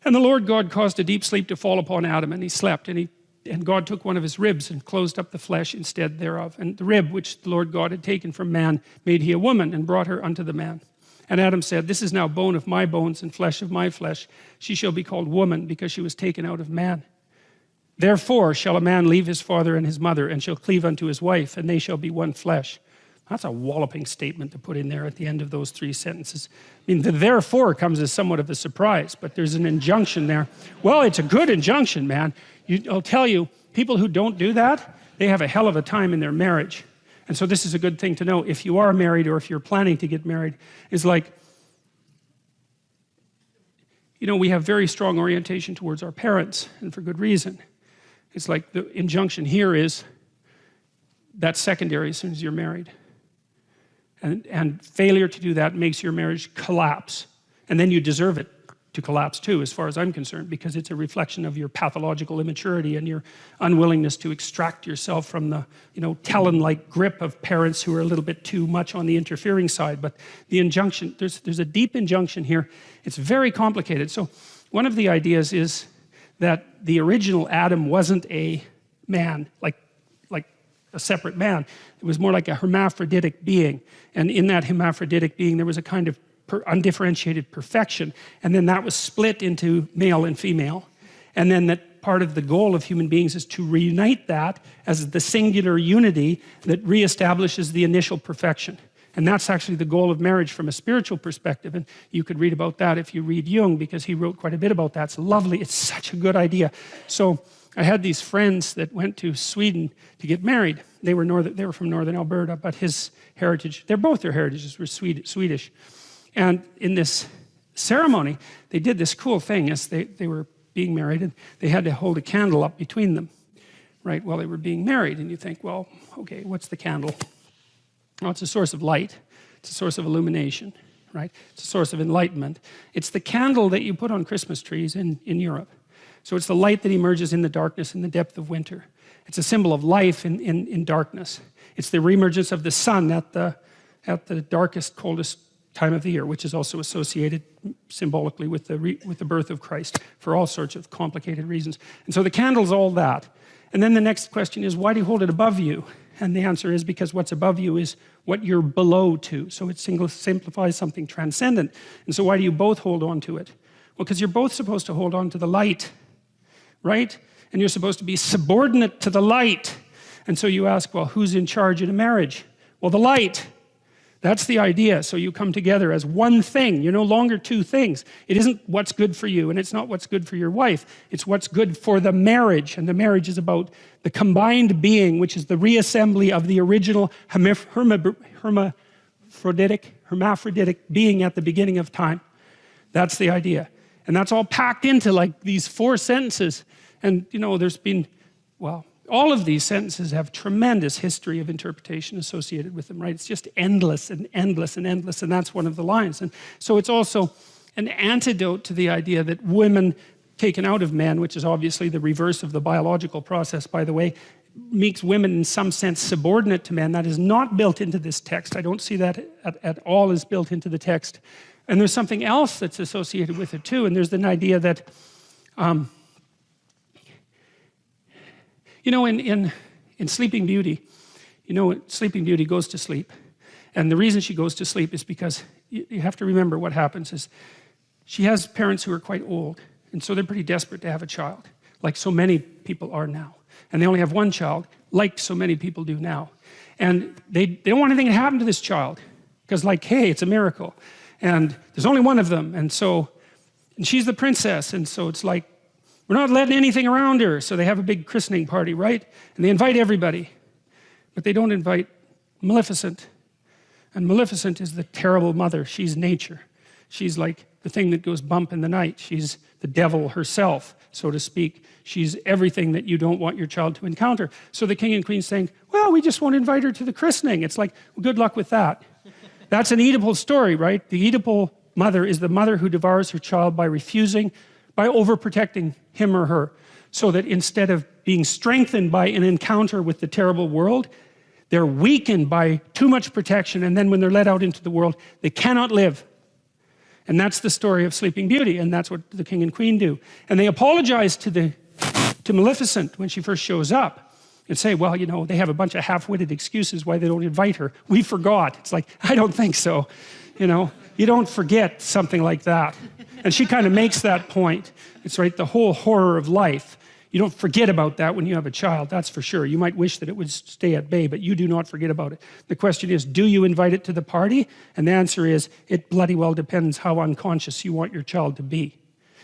And the Lord God caused a deep sleep to fall upon Adam, and he slept, and God took one of his ribs and closed up the flesh instead thereof. And the rib which the Lord God had taken from man made he a woman, and brought her unto the man. And Adam said, this is now bone of my bones and flesh of my flesh. She shall be called woman, because she was taken out of man. Therefore shall a man leave his father and his mother, and shall cleave unto his wife, and they shall be one flesh. That's a walloping statement to put in there at the end of those 3 sentences. I mean, the therefore comes as somewhat of a surprise, but there's an injunction there. Well, it's a good injunction, man. I'll tell you, people who don't do that, they have a hell of a time in their marriage. And so this is a good thing to know. If you are married, or if you're planning to get married, is like, you know, we have very strong orientation towards our parents, and for good reason. It's like the injunction here is, that's secondary as soon as you're married. And failure to do that makes your marriage collapse. And then you deserve it to collapse too, as far as I'm concerned, because it's a reflection of your pathological immaturity and your unwillingness to extract yourself from the, you know, Talon-like grip of parents who are a little bit too much on the interfering side. But the injunction, there's a deep injunction here. It's very complicated. So one of the ideas is that the original Adam wasn't a man, like a separate man. It was more like a hermaphroditic being. And in that hermaphroditic being, there was a kind of undifferentiated perfection. And then that was split into male and female. And then that part of the goal of human beings is to reunite that as the singular unity that reestablishes the initial perfection. And that's actually the goal of marriage from a spiritual perspective. And you could read about that if you read Jung, because he wrote quite a bit about that. It's lovely. It's such a good idea. So I had these friends that went to Sweden to get married. They were from northern Alberta, but his heritage, both their heritages were Swedish. And in this ceremony, they did this cool thing as they were being married, and they had to hold a candle up between them, right, while they were being married. And you think, well, okay, what's the candle? Well, it's a source of light. It's a source of illumination, right? It's a source of enlightenment. It's the candle that you put on Christmas trees in Europe. So it's the light that emerges in the darkness in the depth of winter. It's a symbol of life in darkness. It's the reemergence of the sun at the darkest, coldest time of the year, which is also associated symbolically with the birth of Christ for all sorts of complicated reasons. And so the candle's all that. And then the next question is, why do you hold it above you? And the answer is because what's above you is what you're below to. So it simplifies something transcendent. And so why do you both hold on to it? Well, because you're both supposed to hold on to the light, right? And you're supposed to be subordinate to the light. And so you ask, well, who's in charge in a marriage? Well, the light. That's the idea. So you come together as one thing. You're no longer two things. It isn't what's good for you, and it's not what's good for your wife. It's what's good for the marriage. And the marriage is about the combined being, which is the reassembly of the original hermaphroditic being at the beginning of time. That's the idea. And that's all packed into like these 4 sentences. And you know, there's been, well, all of these sentences have tremendous history of interpretation associated with them, right? It's just endless and endless and endless, and that's one of the lines. And so it's also an antidote to the idea that women taken out of men, which is obviously the reverse of the biological process, by the way, makes women in some sense subordinate to men. That is not built into this text. I don't see that at all as built into the text. And there's something else that's associated with it too, and there's an idea that you know, in Sleeping Beauty, you know, Sleeping Beauty goes to sleep. And the reason she goes to sleep is because you have to remember what happens is she has parents who are quite old. And so they're pretty desperate to have a child, like so many people are now. And they only have one child, like so many people do now. And they don't want anything to happen to this child. Because like, hey, it's a miracle. And there's only one of them. And she's the princess. And so it's like, we're not letting anything around her. So they have a big christening party, right? And they invite everybody. But they don't invite Maleficent. And Maleficent is the terrible mother. She's nature. She's like the thing that goes bump in the night. She's the devil herself, so to speak. She's everything that you don't want your child to encounter. So the king and queen saying, well, we just won't invite her to the christening. It's like, well, good luck with that. That's an Oedipal story, right? The Oedipal mother is the mother who devours her child by refusing, by overprotecting him or her, so that instead of being strengthened by an encounter with the terrible world, they're weakened by too much protection, and then when they're let out into the world, they cannot live. And that's the story of Sleeping Beauty, and that's what the king and queen do. And they apologize to Maleficent when she first shows up and say, well, you know, they have a bunch of half-witted excuses why they don't invite her. We forgot. It's like, I don't think so. You know, you don't forget something like that. And she kind of makes that point. It's right, the whole horror of life. You don't forget about that when you have a child, that's for sure. You might wish that it would stay at bay, but you do not forget about it. The question is, do you invite it to the party? And the answer is, it bloody well depends how unconscious you want your child to be.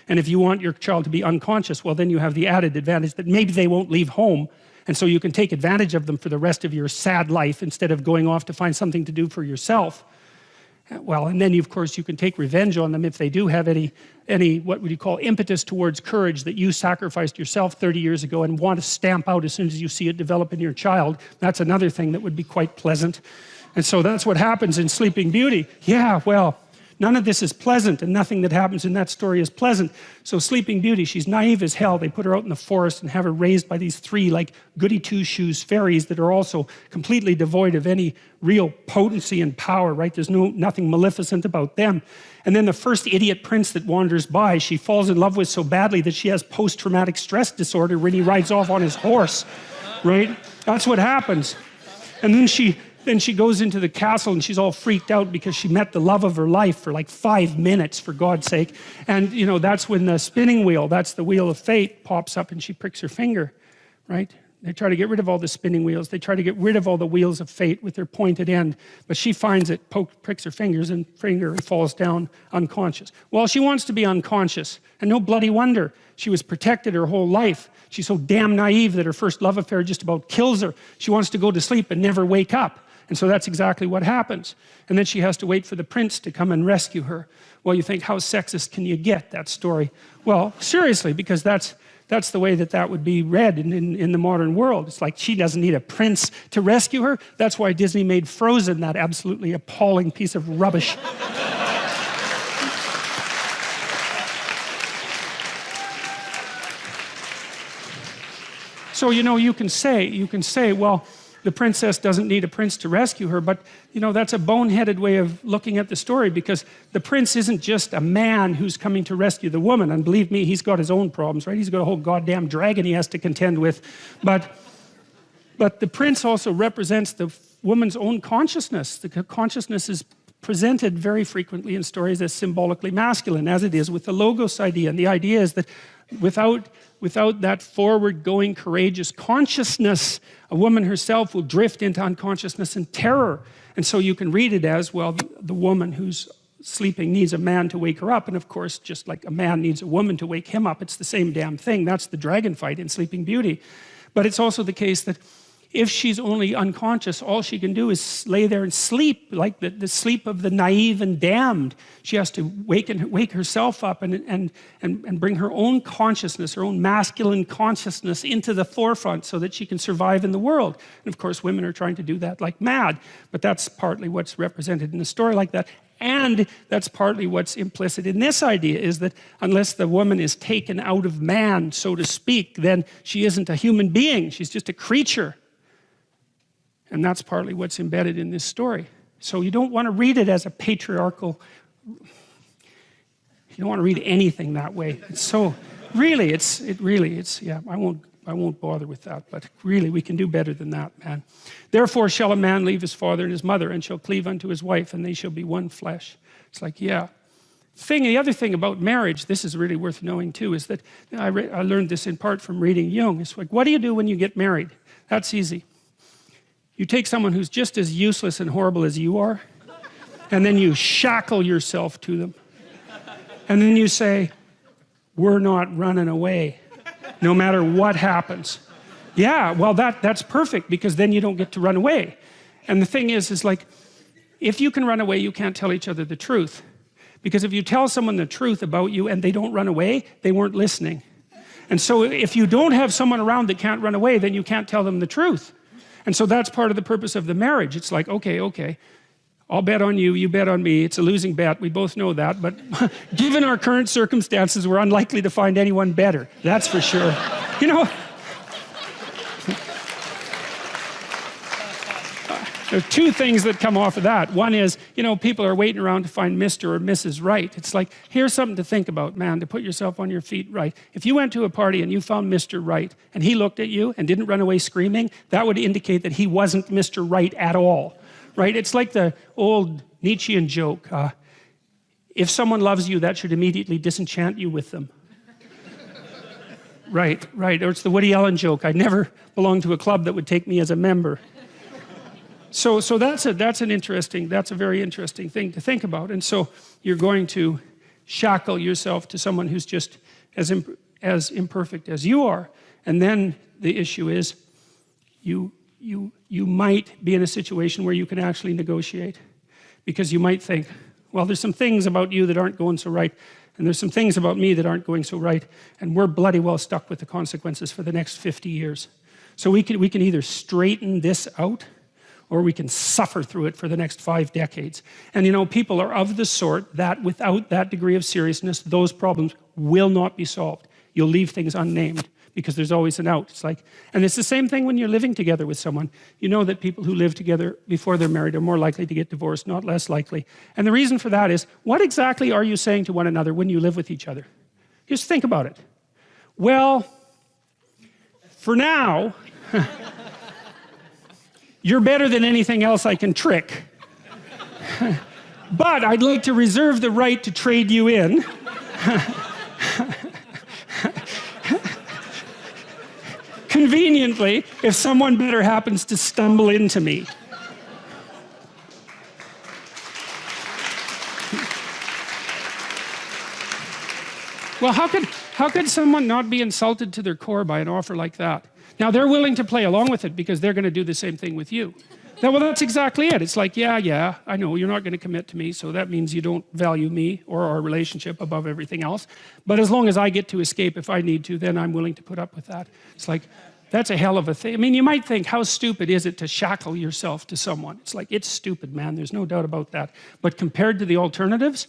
And if you want your child to be unconscious, well, then you have the added advantage that maybe they won't leave home, and so you can take advantage of them for the rest of your sad life instead of going off to find something to do for yourself. Well, and then of course you can take revenge on them if they do have any what would you call impetus towards courage that you sacrificed yourself 30 years ago and want to stamp out as soon as you see it develop in your child. That's another thing that would be quite pleasant. And so that's what happens in Sleeping Beauty. Yeah, well, none of this is pleasant, and nothing that happens in that story is pleasant. So Sleeping Beauty, she's naive as hell. They put her out in the forest and have her raised by these three like goody two-shoes fairies that are also completely devoid of any real potency and power, right? There's nothing maleficent about them. And then the first idiot prince that wanders by, she falls in love with so badly that she has post-traumatic stress disorder when he rides off on his horse, right? That's what happens. And then she goes into the castle and she's all freaked out because she met the love of her life for like 5 minutes, for God's sake. And you know, that's when the spinning wheel, that's the wheel of fate, pops up and she pricks her finger, right? They try to get rid of all the spinning wheels. They try to get rid of all the wheels of fate with their pointed end, but she finds it, pricks her fingers and falls down unconscious. Well, she wants to be unconscious, and no bloody wonder. She was protected her whole life. She's so damn naive that her first love affair just about kills her. She wants to go to sleep and never wake up. And so that's exactly what happens. And then she has to wait for the prince to come and rescue her. Well, you think, how sexist can you get, that story? Well, seriously, because that's the way that would be read in the modern world. It's like she doesn't need a prince to rescue her. That's why Disney made Frozen that absolutely appalling piece of rubbish. So, you know, you can say, well, the princess doesn't need a prince to rescue her, but you know, that's a boneheaded way of looking at the story, because the prince isn't just a man who's coming to rescue the woman. And believe me, he's got his own problems, right? He's got a whole goddamn dragon he has to contend with. But the prince also represents the woman's own consciousness. The consciousness is presented very frequently in stories as symbolically masculine, as it is with the Logos idea. And the idea is that without that forward-going, courageous consciousness, a woman herself will drift into unconsciousness and terror. And so you can read it as, well, the woman who's sleeping needs a man to wake her up. And of course, just like a man needs a woman to wake him up, it's the same damn thing. That's the dragon fight in Sleeping Beauty. But it's also the case that if she's only unconscious, all she can do is lay there and sleep, like the sleep of the naive and damned. She has to wake herself up and bring her own consciousness, her own masculine consciousness into the forefront so that she can survive in the world. And of course, women are trying to do that like mad, but that's partly what's represented in a story like that. And that's partly what's implicit in this idea, is that unless the woman is taken out of man, so to speak, then she isn't a human being. She's just a creature. And that's partly what's embedded in this story. So you don't want to read it as a patriarchal, you don't want to read anything that way. It's so, really, yeah, I won't bother with that, but really we can do better than that, man. Therefore shall a man leave his father and his mother and shall cleave unto his wife, and they shall be one flesh. It's like, yeah. The other thing about marriage, this is really worth knowing too, is that I learned this in part from reading Jung. It's like, what do you do when you get married? That's easy. You take someone who's just as useless and horrible as you are, and then you shackle yourself to them. And then you say, we're not running away, no matter what happens. Yeah, well, that's perfect, because then you don't get to run away. And the thing is like, if you can run away, you can't tell each other the truth. Because if you tell someone the truth about you and they don't run away, they weren't listening. And so if you don't have someone around that can't run away, then you can't tell them the truth. And so that's part of the purpose of the marriage. It's like, okay, I'll bet on you, you bet on me. It's a losing bet, we both know that, but given our current circumstances, we're unlikely to find anyone better. That's for sure. You know, There's two things that come off of that. One is, you know, people are waiting around to find Mr. or Mrs. Right. It's like, here's something to think about, man, to put yourself on your feet right. If you went to a party and you found Mr. Right and he looked at you and didn't run away screaming, that would indicate that he wasn't Mr. Right at all, right? It's like the old Nietzschean joke. If someone loves you, that should immediately disenchant you with them. Right. Or it's the Woody Allen joke. I never belonged to a club that would take me as a member. So that's a very interesting thing to think about. And so you're going to shackle yourself to someone who's just as imperfect as you are. And then the issue is you might be in a situation where you can actually negotiate, because you might think, well, there's some things about you that aren't going so right, and there's some things about me that aren't going so right, and we're bloody well stuck with the consequences for the next 50 years. So we can either straighten this out, or we can suffer through it for the next 5 decades. And you know, people are of the sort that without that degree of seriousness, those problems will not be solved. You'll leave things unnamed because there's always an out. It's like, and it's the same thing when you're living together with someone. You know that people who live together before they're married are more likely to get divorced, not less likely. And the reason for that is, what exactly are you saying to one another when you live with each other? Just think about it. Well, for now, you're better than anything else I can trick. But I'd like to reserve the right to trade you in. Conveniently, if someone better happens to stumble into me. Well, how could someone not be insulted to their core by an offer like that? Now, they're willing to play along with it because they're going to do the same thing with you. Now, well, that's exactly it. It's like, yeah, I know you're not going to commit to me, so that means you don't value me or our relationship above everything else. But as long as I get to escape if I need to, then I'm willing to put up with that. It's like, that's a hell of a thing. I mean, you might think, how stupid is it to shackle yourself to someone? It's like, it's stupid, man. There's no doubt about that. But compared to the alternatives,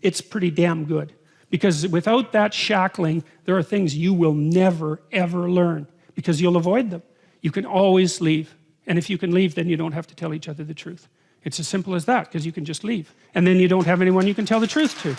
it's pretty damn good. Because without that shackling, there are things you will never, ever learn, because you'll avoid them. You can always leave. And if you can leave, then you don't have to tell each other the truth. It's as simple as that, because you can just leave. And then you don't have anyone you can tell the truth to.